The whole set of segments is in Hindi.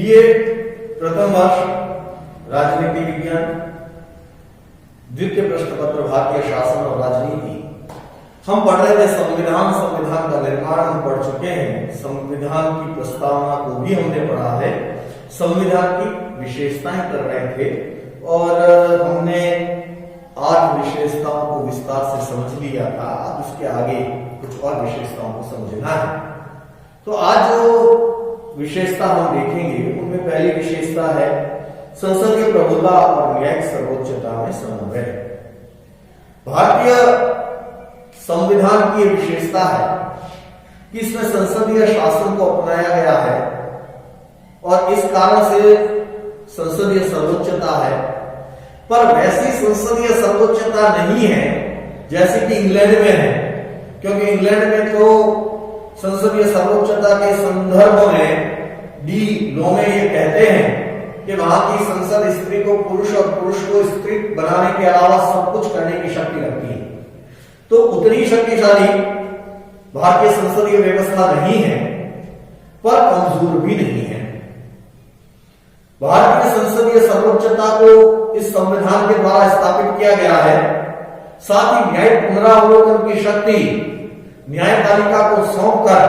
बीए प्रथम वर्ष राजनीति विज्ञान, द्वितीय प्रश्न पत्र भारतीय शासन और राजनीति। हम पढ़ रहे थे संविधान, संविधान का निर्माण हम पढ़ चुके हैं, संविधान की प्रस्तावना को भी हमने पढ़ा है, संविधान की विशेषताएं कर रहे थे और हमने 8 विशेषताओं को विस्तार से समझ लिया था। अब उसके आगे कुछ और विशेषताओं को समझना है। तो आज जो विशेषता हम देखेंगे उनमें पहली विशेषता है संसदीय प्रभुता और न्यायिक सर्वोच्चता में समन्वय। भारतीय संविधान की विशेषता है कि इसमें संसदीय शासन को अपनाया गया है और इस कारण से संसदीय सर्वोच्चता है, पर वैसी संसदीय सर्वोच्चता नहीं है जैसे कि इंग्लैंड में है, क्योंकि इंग्लैंड में तो संसदीय सर्वोच्चता के संदर्भ में डी लॉ में ये कहते हैं कि वहां की संसद स्त्री को पुरुष और पुरुष को स्त्री बनाने के अलावा सब कुछ करने की शक्ति रखती है। तो उतनी शक्तिशाली भारतीय संसदीय व्यवस्था नहीं है, पर कमजोर भी नहीं है। भारतीय संसदीय सर्वोच्चता को इस संविधान के द्वारा स्थापित किया गया है। साथ ही न्यायिक पुनरावलोकन की शक्ति न्यायपालिका को सौंपकर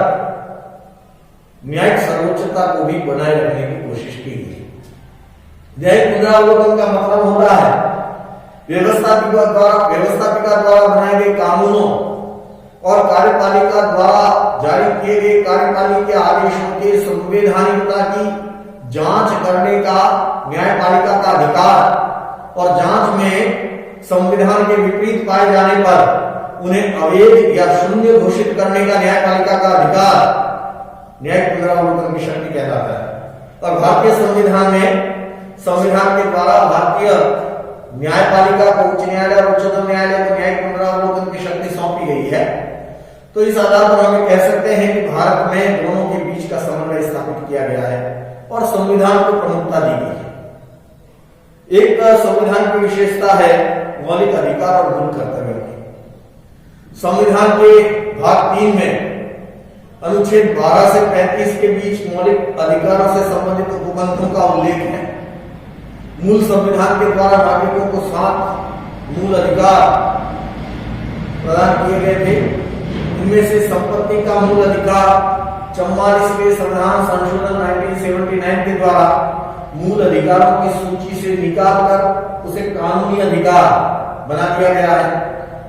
न्यायिक सर्वोच्चता को भी बनाए रखने की कोशिश की गई। न्यायिक पुनरावलोकन का मतलब होता है व्यवस्थापिका द्वारा बनाए गए कानूनों और कार्यपालिका द्वारा जारी किए गए कार्यपालिका के आदेशों के संवैधानिकता की जांच करने का न्यायपालिका का अधिकार और जांच में संविधान के विपरीत पाए जाने पर उन्हें अवैध या शून्य घोषित करने का न्यायपालिका का अधिकार न्यायिक पुनरावलोकन की शक्ति कहलाता है। और भारतीय संविधान में संविधान के द्वारा भारतीय न्यायपालिका को उच्च न्यायालय और उच्चतम न्यायालय को न्यायिक पुनरावलोकन की शक्ति सौंपी गई है। तो इस आधार पर हम कह सकते हैं कि भारत में दोनों के बीच का समन्वय स्थापित किया गया है और संविधान को प्रमुखता दी गई है। एक संविधान की विशेषता है मौलिक अधिकार और मूल कर्तव्यों की। संविधान के भाग 3 में अनुच्छेद 12 से 35 के बीच मौलिक अधिकारों से संबंधित उपबंधों का उल्लेख है। मूल संविधान के द्वारा नागरिकों को 7 मूल अधिकार प्रदान किए गए थे। इनमें से संपत्ति का मूल अधिकार 44वें संविधान संशोधन 1979 के द्वारा मूल अधिकारों की सूची से निकालकर उसे कानूनी अधिकार बना दिया गया है।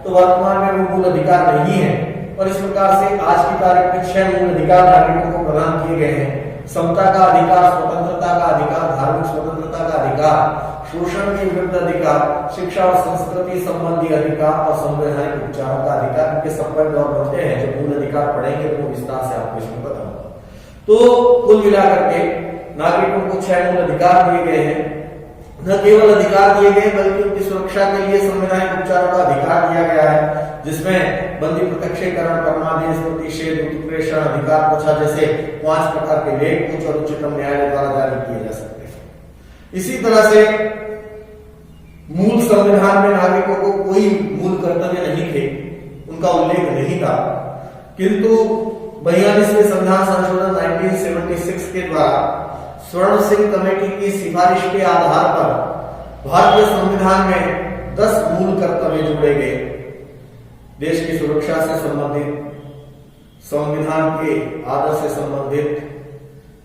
तो वर्तमान में वो मूल अधिकार नहीं है और इस प्रकार से आज की तारीख में 6 मूल अधिकार नागरिकों को प्रदान किए गए हैं। समता का अधिकार, स्वतंत्रता का अधिकार, धार्मिक स्वतंत्रता का अधिकार, शोषण के विरुद्ध अधिकार, शिक्षा और संस्कृति संबंधी अधिकार और संवैधानिक उपचारों का अधिकार। इनके संबंध और बनते हैं। जो मूल अधिकार पढ़ेंगे तो विस्तार से आपको इसमें पता होगा। तो कुल मिलाकर के नागरिकों को 6 मूल अधिकार दिए गए हैं। न केवल अधिकार दिए गए बल्कि उनकी सुरक्षा के लिए संवैधानिक उपचारों का अधिकार दिया गया है, जिसमें बंदी प्रत्यक्षीकरण, परमादेश, प्रतिषेध, उत्प्रेषण, अधिकार पोछा जैसे 5 प्रकार के लेख उच्च और उच्चतम न्यायालय द्वारा जारी किए जा सकते हैं। इसी तरह से मूल संविधान में नागरिकों को कोई मूल कर्तव्य नहीं थे, उनका उल्लेख नहीं था, किंतु 42वें संविधान संशोधन 1976 के द्वारा स्वर्ण सिंह कमेटी की सिफारिश के आधार पर भारतीय संविधान में 10 मूल कर्तव्य जोड़े गए। देश की सुरक्षा से संबंधित, संविधान के आदर से संबंधित,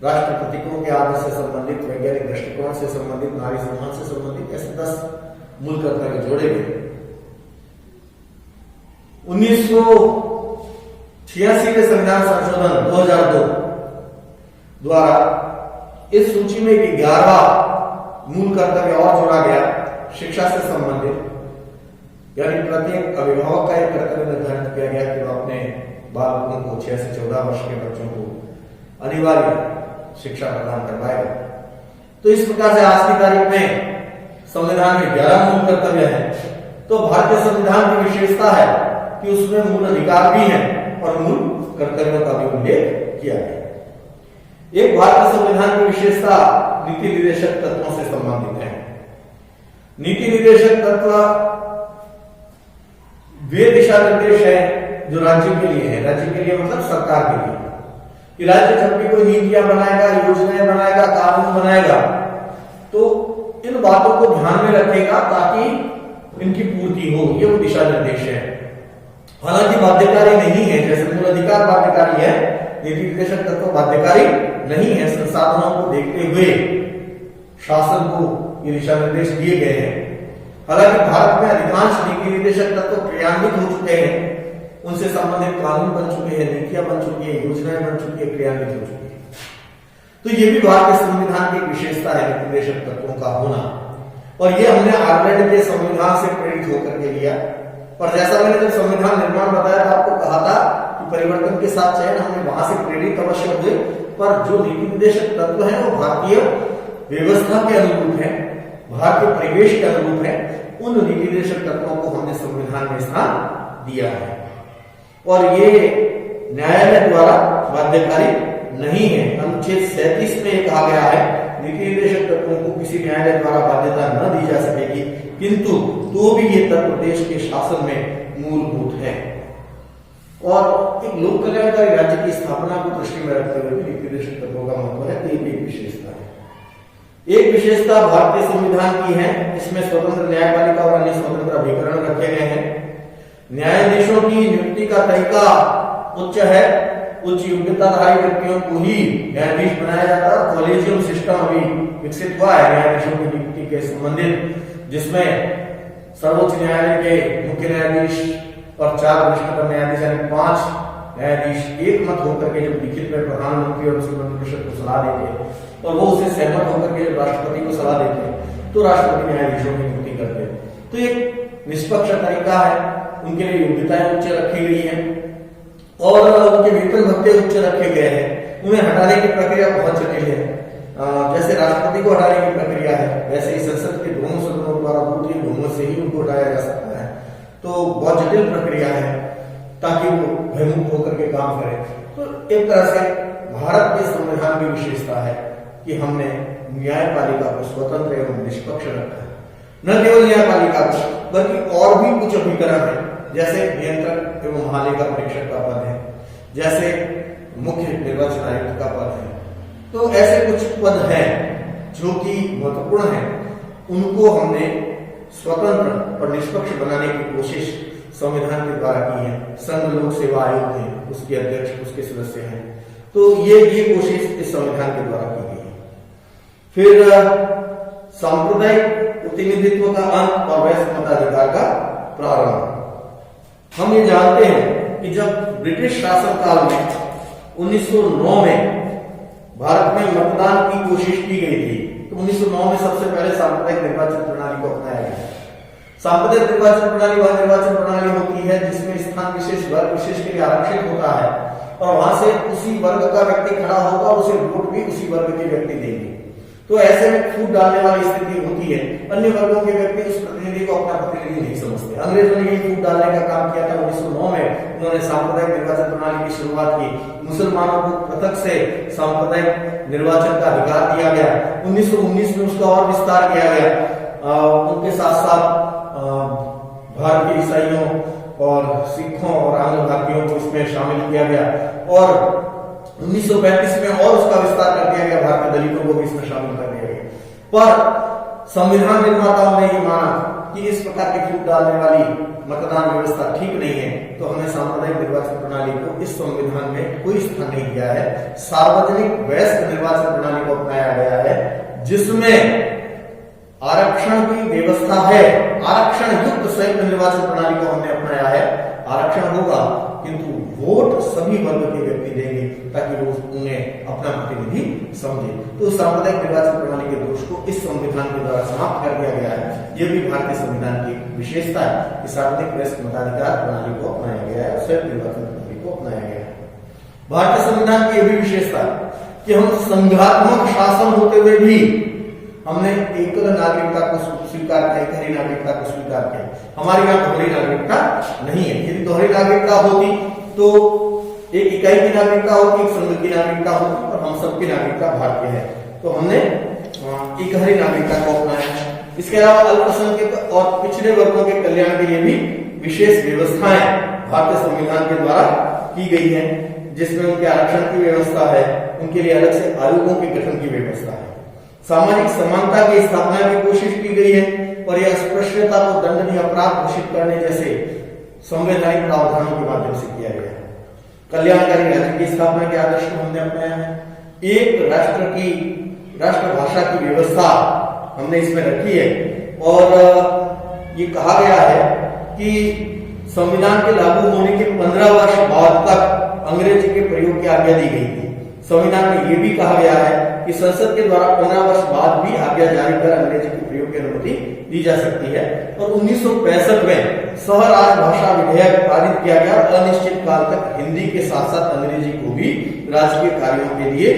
राष्ट्र प्रतीकों के आदर से संबंधित, वैज्ञानिक दृष्टिकोण से संबंधित, नारी सम्मान से संबंधित, ऐसे 10 मूल कर्तव्य जोड़े गए। 1986 संविधान संशोधन 2002 द्वारा इस सूची में 11वां मूल कर्तव्य और जोड़ा गया, शिक्षा से संबंधित, यानी प्रत्येक अभिभावक का एक कर्तव्य निर्धारित किया गया कि वह अपने बालकों को 6 से 14 वर्ष के बच्चों को अनिवार्य शिक्षा प्रदान करवाएगा। तो इस प्रकार से आज की तारीख में संविधान में 11 मूल कर्तव्य हैं। तो भारतीय संविधान की विशेषता है कि उसमें मूल अधिकार भी हैं और मूल कर्तव्यों का भी उल्लेख किया गया। एक भारतीय संविधान की विशेषता नीति निर्देशक तत्वों से संबंधित है। नीति निर्देशक तत्व वे दिशा निर्देश है जो राज्य के लिए है, राज्य के लिए मतलब सरकार के लिए, कि राज्य जब भी कोई नीतियां बनाएगा, योजनाएं बनाएगा, कानून बनाएगा, तो इन बातों को ध्यान में रखेगा ताकि इनकी पूर्ति हो। ये वो दिशा निर्देश है। हालांकि बाध्यकारी नहीं है, जैसे मूल अधिकार बाध्यकारी है, नीति निर्देशक तत्व बाध्यकारी नहीं है। संसाधनों को देखते हुए शासन को ये दिशा निर्देश दिए गए हैं। हालांकि भारत में अधिकांश नीति निर्देशक तत्व क्रियान्वित हो चुके हैं, उनसे संबंधित कानून बन चुके हैं, नीतियां बन चुकी है, योजनाएं बन चुकी है, क्रियान्वित हो चुकी है। तो ये भी भारतीय संविधान की विशेषता है, नीति निर्देशक तत्वों का होना। और ये हमने आयरलैंड के संविधान से प्रेरित होकर के लिया। और जैसा मैंने जब संविधान निर्माण बताया था, आपको कहा था कि परिवर्तन के साथ चयन हमने वहां से प्रेरित अवश्य हुए, पर जो नीति निर्देशक तत्व है वो भारतीय व्यवस्था के अनुरूप है, भारतीय परिवेश के अनुरूप है। उन नीति निर्देशक तत्वों को हमने संविधान में स्थान दिया है और ये न्यायालय द्वारा बाध्यकारी नहीं है। अनुच्छेद 37 में यह कहा गया है, नीति निर्देशक तत्वों को किसी न्यायालय द्वारा बाध्यता न दी जा सकेगी, किंतु तो भी ये तत्व देश के शासन में मूलभूत है। और एक लोक कल्याणकारी राज्य की स्थापना को दृष्टि में रखते हुए नीति निर्देशक तत्वों का महत्व है। एक विशेषता है, एक विशेषता भारतीय संविधान की है, इसमें स्वतंत्र न्यायपालिका और अन्य स्वतंत्र अभिकरण रखे गए हैं। न्यायाधीशों की नियुक्ति का तरीका उच्च है, उच्च योग्यताधारी व्यक्तियों को ही न्यायाधीश बनाया जाता है। कॉलेजियम सिस्टम अभी विकसित हुआ है न्यायाधीशों की नियुक्ति के संबंधित, जिसमें सर्वोच्च न्यायालय के मुख्य न्यायाधीश और 4 वरिष्ठतम न्यायाधीश यानी 5 न्यायाधीश एक मत होकर के जब लिखित में प्रधानमंत्री और उसके मंत्रिपरिषद को सलाह देते हैं और वो उससे सहमत होकर के जब राष्ट्रपति को सलाह देते हैं तो राष्ट्रपति न्यायाधीशों की नियुक्ति करते हैं। तो एक निष्पक्ष तरीका है, उनके लिए योग्यताएं उच्च रखी गई है और उनके वेतन भत्ते उच्च रखे गए हैं। उन्हें हटाने की प्रक्रिया बहुत जटिल है। जैसे राष्ट्रपति को हटाने की प्रक्रिया है, वैसे ही संसद के दोनों सदनों द्वारा दूसरी बहुमत से ही उनको हटाया जा सकता है। तो बहुत जटिल प्रक्रिया है ताकि वो भयमुक्त होकर के काम करें। तो एक तरह से भारत के संविधान की विशेषता है कि हमने न्यायपालिका को स्वतंत्र एवं निष्पक्ष रखा है। न केवल न्यायपालिका को बल्कि और भी कुछ अभिकरण है, जैसे नियंत्रक एवं महालेखा परीक्षक का पद है, जैसे मुख्य निर्वाचन आयुक्त का पद है। तो ऐसे कुछ पद हैं जो कि महत्वपूर्ण है, उनको हमने स्वतंत्र और निष्पक्ष बनाने की कोशिश संविधान के द्वारा की है। संघ लोक सेवा आयोग है, उसके अध्यक्ष, उसके सदस्य हैं। तो ये कोशिश इस संविधान के द्वारा की गई है। फिर सांप्रदायिक प्रतिनिधित्व का अंत और वयस्क मताधिकार का प्रारंभ। हम ये जानते हैं कि जब ब्रिटिश शासनकाल में 1909 में भारत में मतदान की कोशिश की गई थी, तो 1909 में सबसे पहले सांप्रदायिक निर्वाचन प्रणाली को अपनाया गया। सांप्रदायिक निर्वाचन प्रणाली वह निर्वाचन प्रणाली होती है जिसमें स्थान विशेष वर्ग विशेष के लिए आरक्षित होता है और वहां से उसी वर्ग का व्यक्ति खड़ा होगा और उसे वोट भी उसी वर्ग के व्यक्ति देंगे। तो ऐसे में फूट डालने वाली स्थिति होती है। अन्य वर्गों के व्यक्ति उस प्रतिनिधि को अपना प्रतिनिधि नहीं समझते। अंग्रेजों ने यही फूट डालने का काम किया था। 1909 में उन्होंने सांप्रदायिक निर्वाचन प्रणाली की शुरुआत की। मुसलमानों को पृथक से सांप्रदायिक निर्वाचन का अधिकार दिया गया। 1919 में उसका और विस्तार किया गया। उनके साथ साथ भारतीय ईसाइयों और सिखों और आंग्ल भारतीयों को इसमें शामिल किया गया और 1935 में और उसका विस्तार कर दिया गया। भारतीय दलितों को भी इसमें शामिल कर दिया गया। पर संविधान निर्माताओं ने ये माना कि इस प्रकार की फूट डालने वाली मतदान व्यवस्था ठीक नहीं है, तो हमें सांप्रदायिक निर्वाचन प्रणाली को इस संविधान में कोई स्थान नहीं दिया है। सार्वजनिक वयस्क निर्वाचन प्रणाली को अपनाया गया है, जिसमें आरक्षण की व्यवस्था है। आरक्षण युक्त संयुक्त निर्वाचन प्रणाली को हमने अपनाया है। आरक्षण होगा किंतु वोट सभी वर्ग के व्यक्ति देंगे ताकि वो उन्हें अपना प्रतिनिधि समझे। तो सांप्रदायिक निर्वाचन प्रणाली के दोष को इस संविधान के द्वारा समाप्त कर दिया गया है। यह भी भारतीय संविधान की विशेषता है कि सार्वजनिक वयस्क मताधिकार प्रणाली को अपनाया गया है, संयुक्त निर्वाचन प्रणाली को अपनाया गया है। भारतीय संविधान की यह भी विशेषता है कि हम संघात्मक शासन होते हुए भी हमने एकल नागरिकता को स्वीकार किया, इकहरी नागरिकता को स्वीकार किया। हमारे यहाँ दोहरी नागरिकता नहीं है। यदि दोहरी नागरिकता होती तो एक इकाई की नागरिकता होती, एक संघ की नागरिकता होती और हम सबकी नागरिकता भारतीय है। तो हमने इकहरी नागरिकता को अपनाया है। इसके अलावा अल्पसंख्यक और पिछड़े वर्गों के कल्याण के लिए भी विशेष व्यवस्थाएं भारतीय संविधान के द्वारा की गई है। जिसमें उनके आरक्षण की व्यवस्था है, उनके लिए अलग से आयोगों के गठन की व्यवस्था है। सामाजिक समानता की स्थापना की कोशिश की गई है और यह अस्पृश्यता को दंडनीय अपराध घोषित करने जैसे संवैधानिक प्रावधानों के माध्यम से किया गया है। कल्याणकारी राज्य की स्थापना के आदर्श को हमने अपनाया है। एक राष्ट्रभाषा की व्यवस्था हमने इसमें रखी है और ये कहा गया है कि संविधान के लागू होने के 15 वर्ष बाद तक अंग्रेजी के प्रयोग की आज्ञा दी गई थी। संविधान में यह भी कहा गया है कि संसद के द्वारा 15 वर्ष बाद भी आज्ञा जारी कर अंग्रेजी के प्रयोग की अनुमति दी जा सकती है। और 1965 में सहराज भाषा विधेयक पारित किया गया। अनिश्चित काल तक हिंदी के साथ साथ अंग्रेजी को भी राजकीय कार्यों के लिए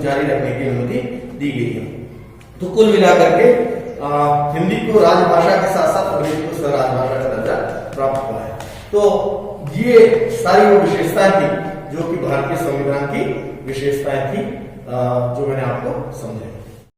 जारी रखने की अनुमति दी गई है। तो कुल मिलाकर के हिंदी को राजभाषा के साथ साथ अंग्रेजी को सहराजभाषा का दर्जा प्राप्त हुआ है। तो ये सारी वो विशेषताएं थी जो कि भारतीय संविधान की विशेषताएं थी जो मैंने आपको समझाई।